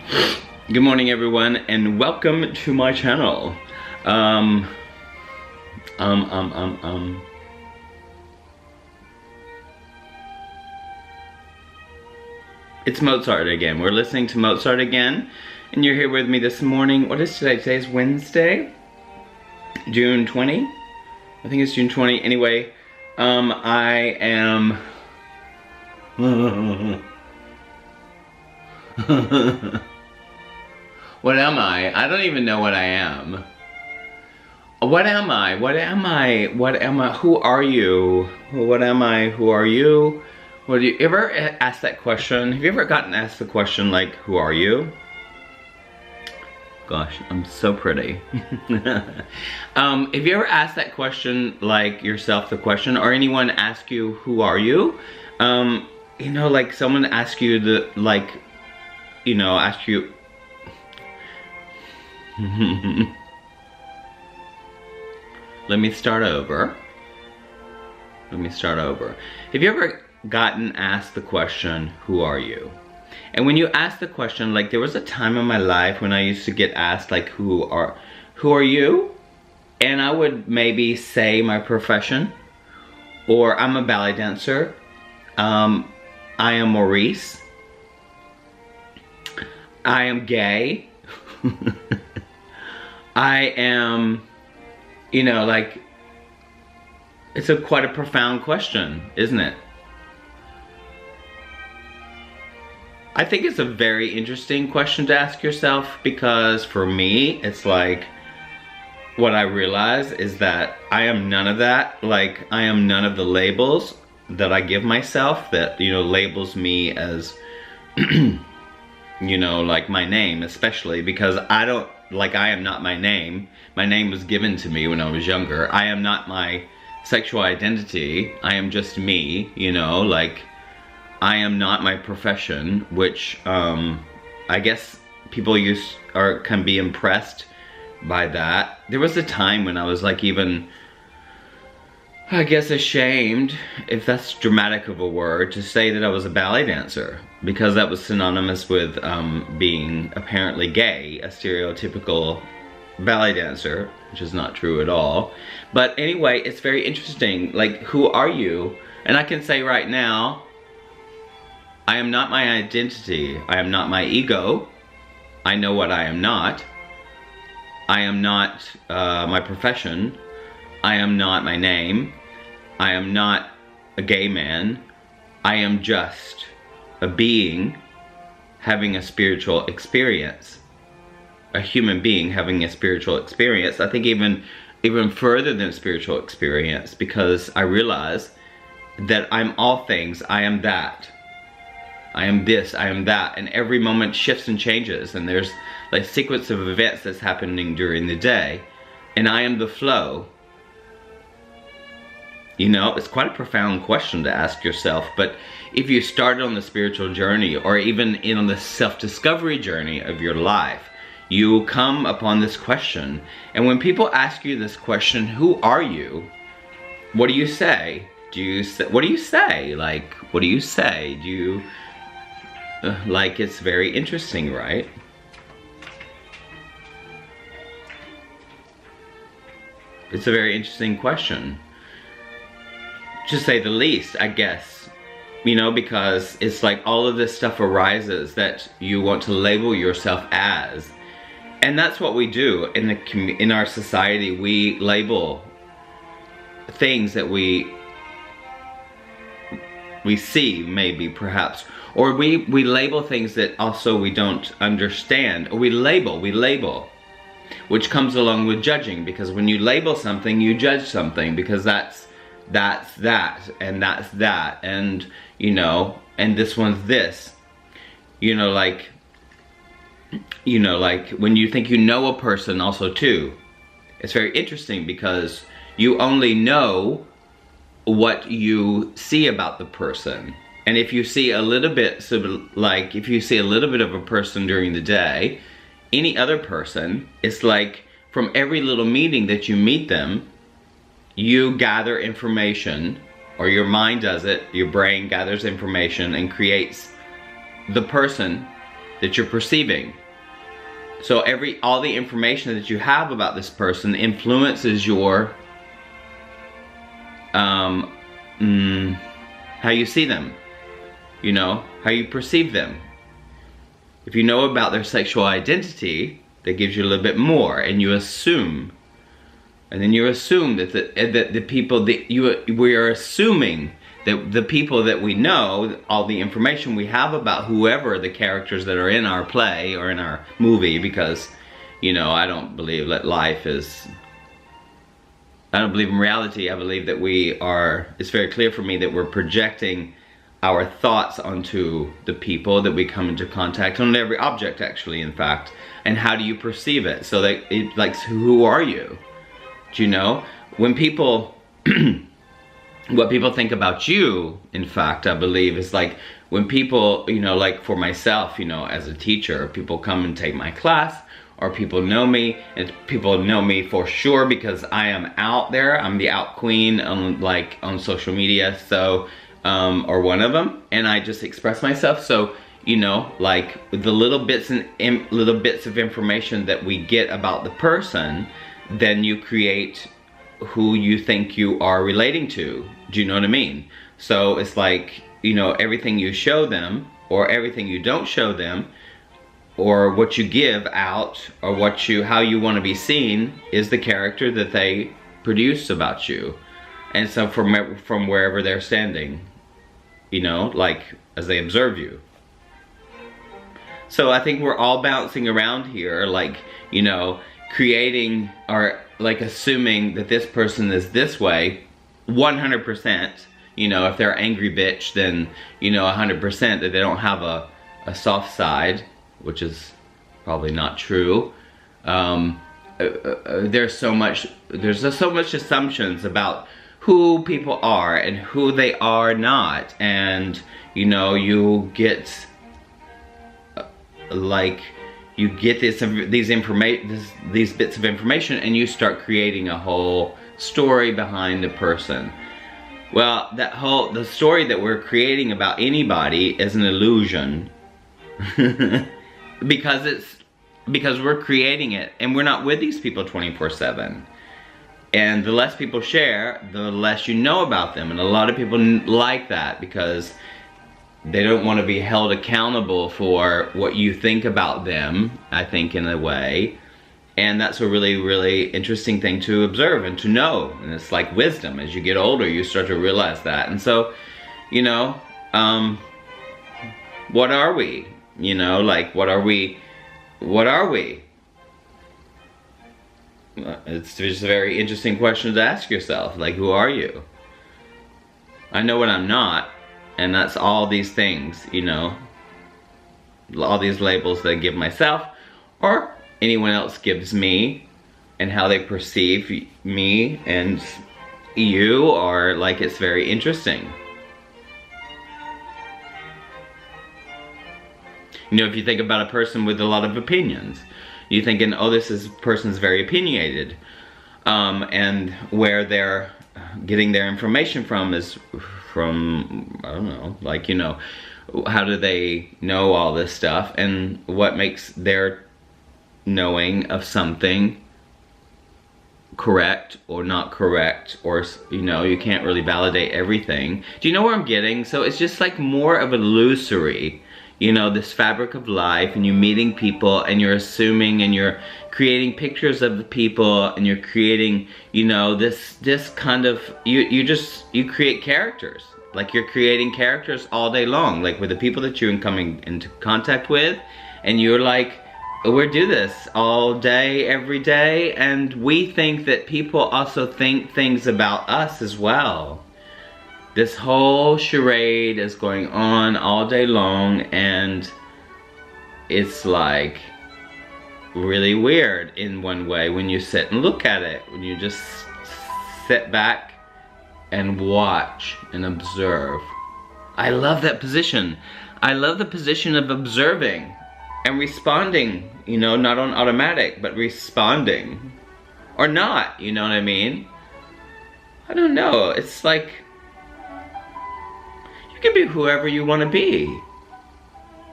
Good morning, everyone, and welcome to my channel. It's Mozart again. We're listening to Mozart again, and you're here with me this morning. What is today? Today is Wednesday, June 20. I think it's June 20. Anyway, I am... What am I? I don't even know what I am. What am I? What am I? What am I? Who are you? What am I? Who are you? What do you ever ask that question? Have you ever gotten asked the question like, who are you? Gosh, I'm so pretty. Have you ever asked that question, like yourself the question, or anyone ask you, who are you? You know, like someone ask you the, like, you know, ask you, let me start over. Let me start over. Have you ever gotten asked the question, who are you? And when you ask the question, like there was a time in my life when I used to get asked like, who are you? And I would maybe say my profession, or I'm a ballet dancer. I am Maurice. I am gay. I am, you know, like, it's quite a profound question, isn't it? I think it's a very interesting question to ask yourself, because for me, it's like, what I realize is that I am none of that. Like, I am none of the labels that I give myself that, you know, labels me as, you know, like my name, especially because I don't, like, I am not my name. My name was given to me when I was younger. I am not my sexual identity. I am just me, you know, like, I am not my profession, which, I guess people can be impressed by that. There was a time when I was like even, I guess, ashamed, if that's dramatic of a word, to say that I was a ballet dancer, because that was synonymous with being apparently gay, a stereotypical ballet dancer, which is not true at all. But anyway, it's very interesting, like, who are you? And I can say right now, I am not my identity. I am not my ego. I know what I am not. I am not my profession. I am not my name. I am not a gay man. I am just a being having a spiritual experience. A human being having a spiritual experience. I think even further than spiritual experience, because I realize that I'm all things. I am that. I am this, I am that, and every moment shifts and changes, and there's like a sequence of events that's happening during the day, and I am the flow. You know, it's quite a profound question to ask yourself, but if you started on the spiritual journey, or even on the self-discovery journey of your life, you will come upon this question. And when people ask you this question, who are you? What do you say? What do you say? Like, what do you say? Do you... like, it's very interesting, right? It's a very interesting question, to say the least, I guess. You know, because it's like all of this stuff arises that you want to label yourself as. And that's what we do in our society. We label things that we see, maybe, perhaps. Or we label things that also we don't understand. Or we label. Which comes along with judging, because when you label something, you judge something, because that's that, and that's that, and, you know, and this one's this. You know, like when you think you know a person also too. It's very interesting, because you only know what you see about the person. And if you see a little bit, so like if you see a little bit of a person during the day, any other person, it's like from every little meeting that you meet them, you gather information, or your mind does it, your brain gathers information and creates the person that you're perceiving. So all the information that you have about this person influences your, how you see them, you know, how you perceive them. If you know about their sexual identity, that gives you a little bit more, and you assume, and then you assume that the people that we are assuming that the people that we know, all the information we have about whoever the characters that are in our play or in our movie, because, you know, I don't believe that life is, I don't believe in reality. I believe that it's very clear for me that we're projecting our thoughts onto the people that we come into contact, on every object actually, in fact. And how do you perceive it? So that it, like, who are you? Do you know? When people, what people think about you, in fact, I believe, is like, when people, you know, like for myself, you know, as a teacher, people come and take my class, or people know me, and people know me for sure because I am out there. I'm the out queen on, like, on social media, so, or one of them, and I just express myself. So, you know, like, the little bits of information that we get about the person, then you create who you think you are relating to. Do you know what I mean? So it's like, you know, everything you show them, or everything you don't show them, or what you give out, or how you want to be seen, is the character that they produce about you. And so from wherever they're standing, you know, like, as they observe you. So I think we're all bouncing around here, like, you know, creating, or like assuming that this person is this way 100%. You know, if they're an angry bitch, then, you know, 100% that they don't have a soft side, which is probably not true. There's so much assumptions about who people are and who they are not, and, you know, you get like, you get these bits of information, and you start creating a whole story behind a person. Well, the story that we're creating about anybody is an illusion. because we're creating it, and we're not with these people 24/7. And the less people share, the less you know about them. And a lot of people like that, because they don't want to be held accountable for what you think about them, I think, in a way. And that's a really, really interesting thing to observe and to know. And it's like wisdom. As you get older, you start to realize that. And so, you know, what are we? You know, like, what are we? What are we? It's just a very interesting question to ask yourself. Like, who are you? I know what I'm not. And that's all these things, you know, all these labels that I give myself, or anyone else gives me, and how they perceive me and you, are like, it's very interesting. You know, if you think about a person with a lot of opinions, you're thinking, oh, person's very opinionated, and where they're getting their information from is from, I don't know, like, you know, how do they know all this stuff, and what makes their knowing of something correct or not correct, or, you know, you can't really validate everything. Do you know where I'm getting? So it's just like more of an illusory, you know, this fabric of life, and you're meeting people, and you're assuming, and you're creating pictures of the people, and you're creating, you know, this kind of, you create characters. Like, you're creating characters all day long, like with the people that you're coming into contact with, and you're like, we do this all day, every day, and we think that people also think things about us as well. This whole charade is going on all day long, and it's like really weird in one way when you sit and look at it, when you just sit back and watch and observe. I love that position. I love the position of observing and responding, you know, not on automatic, but responding. Or not, you know what I mean? I don't know, it's like, you can be whoever you want to be.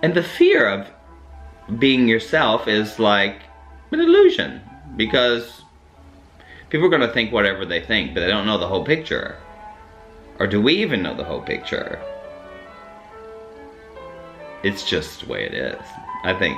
And the fear of being yourself is like an illusion, because people are gonna think whatever they think, but they don't know the whole picture. Or do we even know the whole picture? It's just the way it is, I think.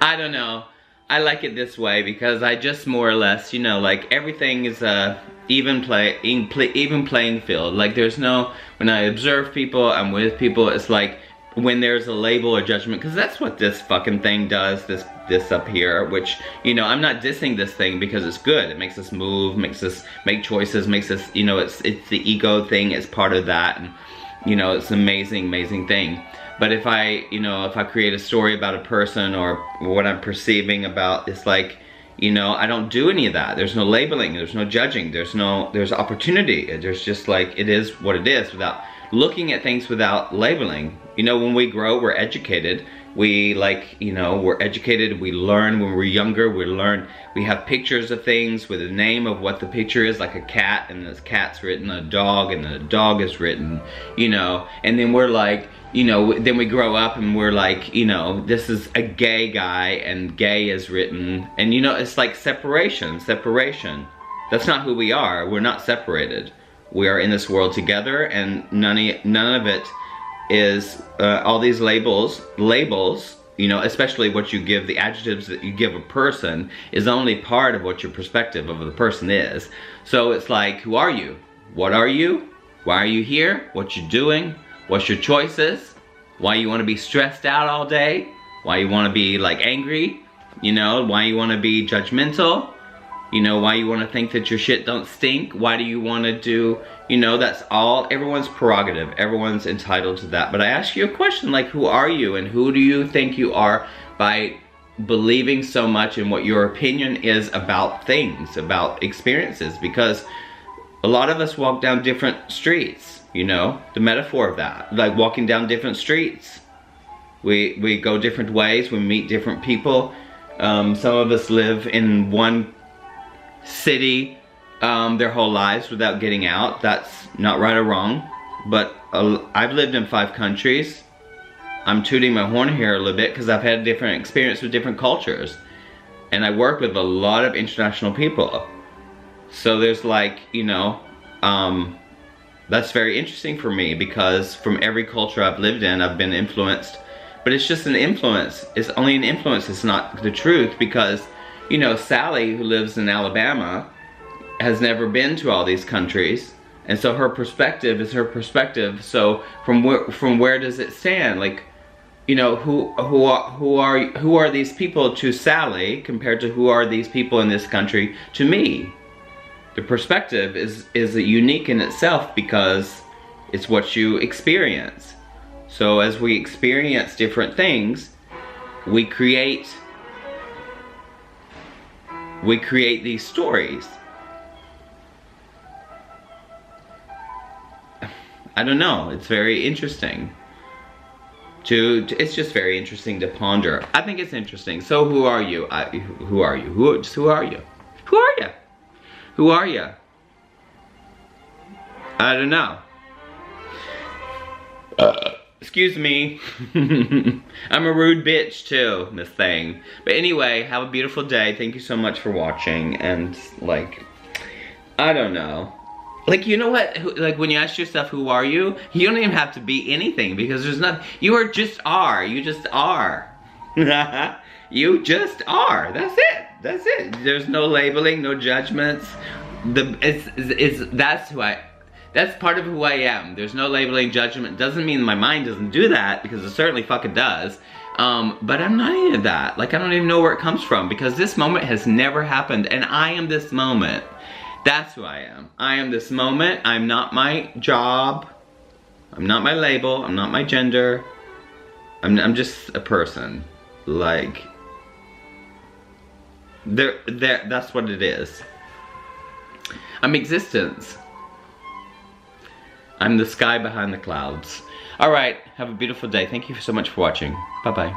I don't know. I like it this way because I just more or less, you know, like everything is a even playing field. Like there's no, when I observe people, I'm with people, it's like when there's a label or judgment, because that's what this fucking thing does, this up here, which, you know, I'm not dissing this thing because it's good. It makes us move, makes us make choices, makes us, you know, it's the ego thing, it's part of that, and, you know, it's an amazing, amazing thing. But if I, you know, if I create a story about a person or what I'm perceiving about, it's like, you know, I don't do any of that. There's no labeling, there's no judging, there's opportunity. There's just like, it is what it is, without looking at things without labeling. You know, when we grow, we're educated. We like, you know, we're educated, we learn when we're younger, we learn, we have pictures of things with a name of what the picture is, like a cat, and this cat's written, a dog, and the dog is written, you know, and then we're like, you know, then we grow up and we're like, you know, this is a gay guy and gay is written, and you know, it's like separation. That's not who we are. We're not separated. We are in this world together, and none of it is all these labels, you know, especially what you give, the adjectives that you give a person is only part of what your perspective of the person is. So it's like, who are you? What are you? Why are you here? What you doing? What's your choices? Why you want to be stressed out all day? Why you want to be like angry? You know, why you want to be judgmental? You know, why you want to think that your shit don't stink? Why do you want to do, you know, that's all, everyone's prerogative. Everyone's entitled to that. But I ask you a question, like, who are you and who do you think you are by believing so much in what your opinion is about things, about experiences? Because a lot of us walk down different streets, you know, the metaphor of that, like walking down different streets. We go different ways, we meet different people. Some of us live in one city their whole lives without getting out. That's not right or wrong, but I've lived in 5 countries. I'm tooting my horn here a little bit because I've had a different experience with different cultures, and I work with a lot of international people. So there's like, you know, that's very interesting for me, because from every culture I've lived in, I've been influenced. But it's just an influence. It's only an influence. It's not the truth, because, you know, Sally, who lives in Alabama, has never been to all these countries, and so her perspective is her perspective. So from where does it stand? Like, you know, who are these people to Sally compared to who are these people in this country to me? The perspective is unique in itself because it's what you experience. So as we experience different things, we create these stories. I don't know, it's very interesting. It's just very interesting to ponder. I think it's interesting. So who are you? Who are you? Who are you? Who are you? Who are you? I don't know. Excuse me. I'm a rude bitch too, this thing. But anyway, have a beautiful day. Thank you so much for watching. And like, I don't know. Like, you know what? Like, when you ask yourself, who are you? You don't even have to be anything, because there's nothing. You just are. You just are. You just are. That's it. That's it. There's no labeling, no judgments. That's part of who I am. There's no labeling, judgment. Doesn't mean my mind doesn't do that, because it certainly fucking does. But I'm not any of that. Like, I don't even know where it comes from, because this moment has never happened, and I am this moment. That's who I am. I am this moment. I'm not my job. I'm not my label. I'm not my gender. I'm just a person. Like, that's what it is. I'm existence. I'm the sky behind the clouds. Alright, have a beautiful day. Thank you so much for watching. Bye-bye.